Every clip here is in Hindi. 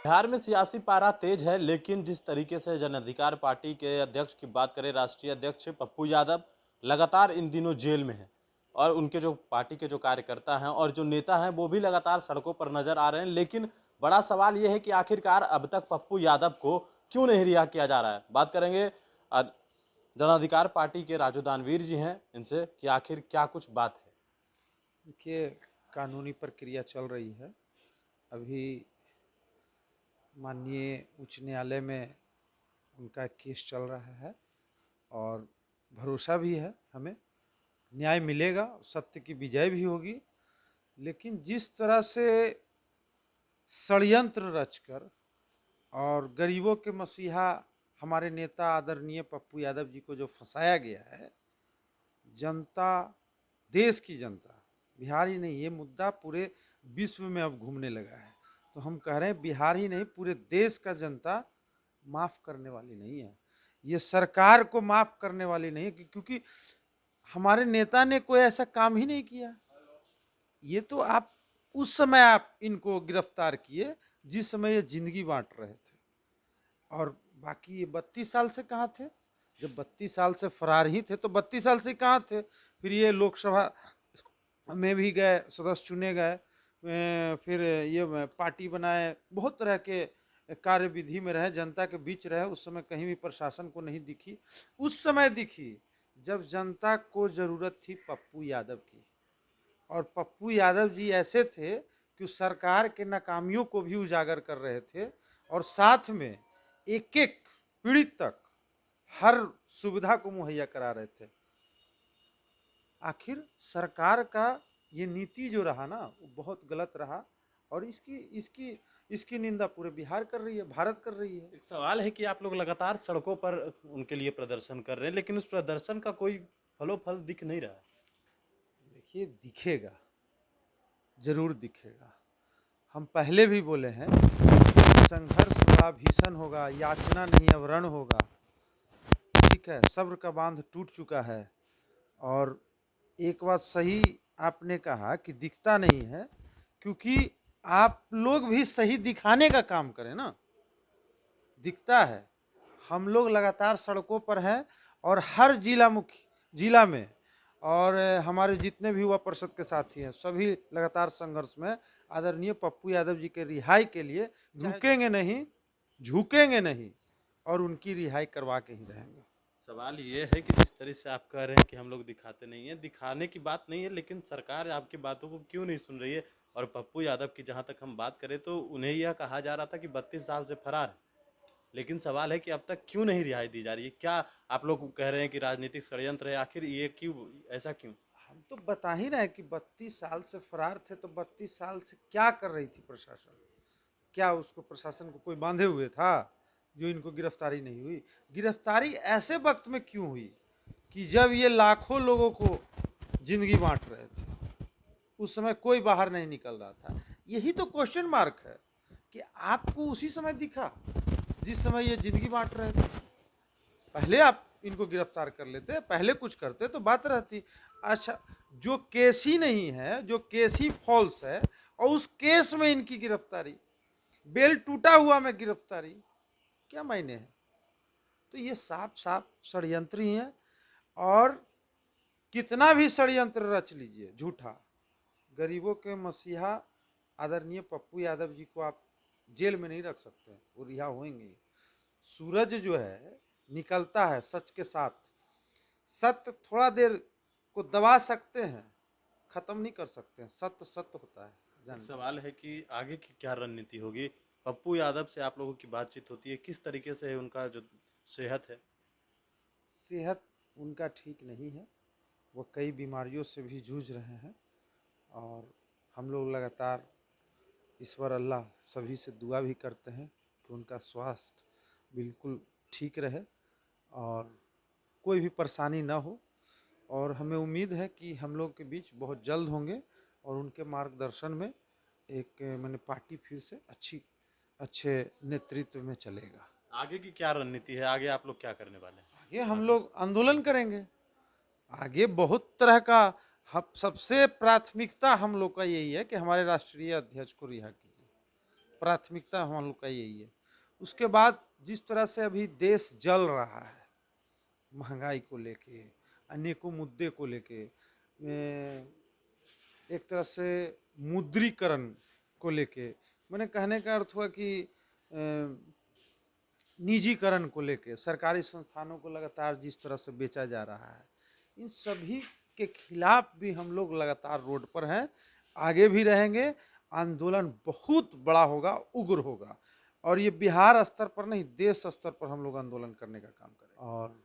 बिहार में सियासी पारा तेज है, लेकिन जिस तरीके से जन अधिकार पार्टी के अध्यक्ष की बात करें, राष्ट्रीय अध्यक्ष पप्पू यादव लगातार इन दिनों जेल में हैं और उनके जो पार्टी के जो कार्यकर्ता हैं और जो नेता हैं वो भी लगातार सड़कों पर नजर आ रहे हैं। लेकिन बड़ा सवाल ये है कि आखिरकार अब तक पप्पू यादव को क्यों नहीं रिहा किया जा रहा है। बात करेंगे जन अधिकार पार्टी के राजू दानवीर जी हैं इनसे कि आखिर क्या कुछ बात है। देखिए, कानूनी प्रक्रिया चल रही है। अभी माननीय उच्च न्यायालय में उनका केस चल रहा है और भरोसा भी है हमें न्याय मिलेगा, सत्य की विजय भी होगी। लेकिन जिस तरह से षड्यंत्र रचकर और गरीबों के मसीहा हमारे नेता आदरणीय पप्पू यादव जी को जो फंसाया गया है, जनता, देश की जनता, बिहार ही नहीं, ये मुद्दा पूरे विश्व में अब घूमने लगा है। तो हम कह रहे हैं बिहार ही नहीं, पूरे देश का जनता माफ करने वाली नहीं है। ये सरकार को माफ करने वाली नहीं है, क्योंकि हमारे नेता ने कोई ऐसा काम ही नहीं किया। ये तो आप उस समय आप इनको गिरफ्तार किए जिस समय ये जिंदगी बांट रहे थे, और बाकी ये 32 साल से कहाँ थे? जब 32 साल से फरार ही थे तो 32 साल से कहाँ थे? फिर ये लोकसभा में भी गए, सदस्य चुने गए, फिर ये पार्टी बनाए, बहुत तरह के कार्य विधि में रहे, जनता के बीच रहे। उस समय कहीं भी प्रशासन को नहीं दिखी। उस समय दिखी जब जनता को जरूरत थी पप्पू यादव की। और पप्पू यादव जी ऐसे थे कि उस सरकार के नाकामियों को भी उजागर कर रहे थे और साथ में एक एक पीड़ित तक हर सुविधा को मुहैया करा रहे थे। आखिर सरकार का ये नीति जो रहा ना, वो बहुत गलत रहा और इसकी इसकी इसकी निंदा पूरे बिहार कर रही है, भारत कर रही है। एक सवाल है कि आप लोग लगातार सड़कों पर उनके लिए प्रदर्शन कर रहे हैं, लेकिन उस प्रदर्शन का कोई फलोफल दिख नहीं रहा है। देखिए, दिखेगा, जरूर दिखेगा। हम पहले भी बोले हैं, संघर्ष बड़ा भीषण होगा, याचना नहीं अब रण होगा। ठीक है, सब्र का बांध टूट चुका है। और एक बात सही आपने कहा कि दिखता नहीं है, क्योंकि आप लोग भी सही दिखाने का काम करें ना, दिखता है। हम लोग लगातार सड़कों पर हैं और हर जिला में, और हमारे जितने भी युवा परिषद के साथी हैं सभी लगातार संघर्ष में आदरणीय पप्पू यादव जी के रिहाई के लिए रुकेंगे नहीं, झुकेंगे नहीं और उनकी रिहाई करवा के ही रहेंगे। सवाल ये है कि जिस तरह से आप कह रहे हैं कि हम लोग दिखाते नहीं हैं, दिखाने की बात नहीं है, लेकिन सरकार आपकी बातों को क्यों नहीं सुन रही है। और पप्पू यादव की जहां तक हम बात करें तो उन्हें यह कहा जा रहा था कि 32 साल से फरार है, लेकिन सवाल है कि अब तक क्यों नहीं रिहाई दी जा रही है। क्या आप लोग कह रहे हैं कि राजनीतिक षड्यंत्र है? आखिर ये क्यों, ऐसा क्यों? हम तो बता ही रहे हैं कि 32 साल से फरार थे, तो 32 साल से क्या कर रही थी प्रशासन? क्या उसको, प्रशासन को कोई बांधे हुए था जो इनको गिरफ्तारी नहीं हुई? गिरफ्तारी ऐसे वक्त में क्यों हुई कि जब ये लाखों लोगों को जिंदगी बांट रहे थे, उस समय कोई बाहर नहीं निकल रहा था। यही तो क्वेश्चन मार्क है कि आपको उसी समय दिखा जिस समय ये जिंदगी बांट रहे थे। पहले आप इनको गिरफ्तार कर लेते, पहले कुछ करते तो बात रहती। अच्छा, जो केस ही नहीं है, जो केस ही फॉल्स है, और उस केस में इनकी गिरफ्तारी, बेल टूटा हुआ में गिरफ्तारी, क्या मायने है? तो ये साफ साफ षड्यंत्र ही है। और कितना भी षड्यंत्र रच लीजिए झूठा, गरीबों के मसीहा आदरणीय पप्पू यादव जी को आप जेल में नहीं रख सकते, वो रिहा होंगे। सूरज जो है निकलता है सच के साथ। सत्य थोड़ा देर को दबा सकते हैं, खत्म नहीं कर सकते हैं। सत्य सत्य होता है, एक जान। सवाल है कि आगे की क्या रणनीति होगी। पप्पू यादव से आप लोगों की बातचीत होती है, किस तरीके से उनका जो सेहत है? सेहत उनका ठीक नहीं है, वो कई बीमारियों से भी जूझ रहे हैं। और हम लोग लगातार ईश्वर अल्लाह सभी से दुआ भी करते हैं कि उनका स्वास्थ्य बिल्कुल ठीक रहे और कोई भी परेशानी ना हो। और हमें उम्मीद है कि हम लोग के बीच बहुत जल्द होंगे और उनके मार्गदर्शन में एक मैंने पार्टी फिर से अच्छे नेतृत्व में चलेगा। आगे की क्या रणनीति है? आगे आप लोग क्या करने वाले हैं? आगे हम लोग आंदोलन करेंगे। आगे बहुत तरह का, सबसे प्राथमिकता हम लोग का यही है कि हमारे राष्ट्रीय अध्यक्ष को रिहा कीजिए। प्राथमिकता हम लोग का यही है। उसके बाद जिस तरह से अभी देश जल रहा है, महंगाई को लेके, अनेकों मुद्दे को लेके, एक तरह से मुद्रीकरण को लेके, मैंने कहने का अर्थ हुआ कि निजीकरण को लेके, सरकारी संस्थानों को लगातार जिस तरह से बेचा जा रहा है, इन सभी के खिलाफ भी हम लोग लगातार रोड पर हैं, आगे भी रहेंगे। आंदोलन बहुत बड़ा होगा, उग्र होगा, और ये बिहार स्तर पर नहीं, देश स्तर पर हम लोग आंदोलन करने का काम करें, और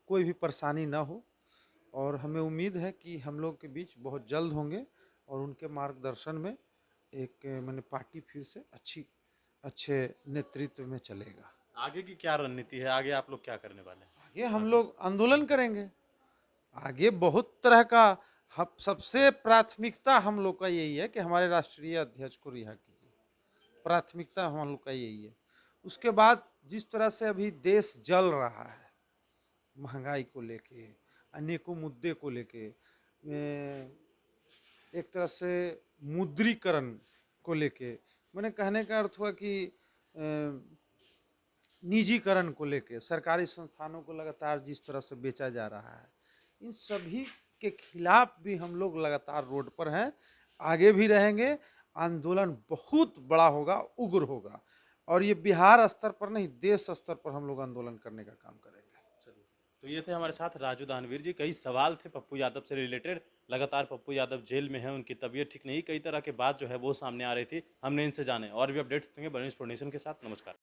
कोई भी परेशानी ना हो। और हमें उम्मीद है कि हम लोग के बीच बहुत जल्द होंगे, और उनके मार्गदर्शन में एक मैंने पार्टी फिर से अच्छे नेतृत्व में चलेगा। आगे की क्या रणनीति है, आगे आप लोग क्या करने वाले हैं? आगे हम लोग आंदोलन करेंगे, आगे बहुत तरह का, सबसे प्राथमिकता हम लोग का यही है कि हमारे राष्ट्रीय अध्यक्ष को रिहा कीजिए, प्राथमिकता हम लोग का यही है। उसके बाद जिस तरह से अभी देश जल रहा है, महंगाई को लेके, अनेकों मुद्दे को लेके, एक तरह से मुद्रीकरण को लेके, मैंने कहने का अर्थ हुआ कि निजीकरण को लेके, सरकारी संस्थानों को लगातार जिस तरह से बेचा जा रहा है, इन सभी के खिलाफ भी हम लोग लगातार रोड पर हैं, आगे भी रहेंगे। आंदोलन बहुत बड़ा होगा, उग्र होगा, और ये बिहार स्तर पर नहीं, देश स्तर पर हम लोग आंदोलन करने का काम करेंगे। चलिए, तो ये थे हमारे साथ राजू दानवीर जी। कई सवाल थे पप्पू यादव से रिलेटेड। लगातार पप्पू यादव जेल में हैं, उनकी तबीयत ठीक नहीं, कई तरह के बात जो है वो सामने आ रही थी, हमने इनसे जाने। और भी अपडेट्स देंगे बनिश प्रोडक्शन के साथ। नमस्कार।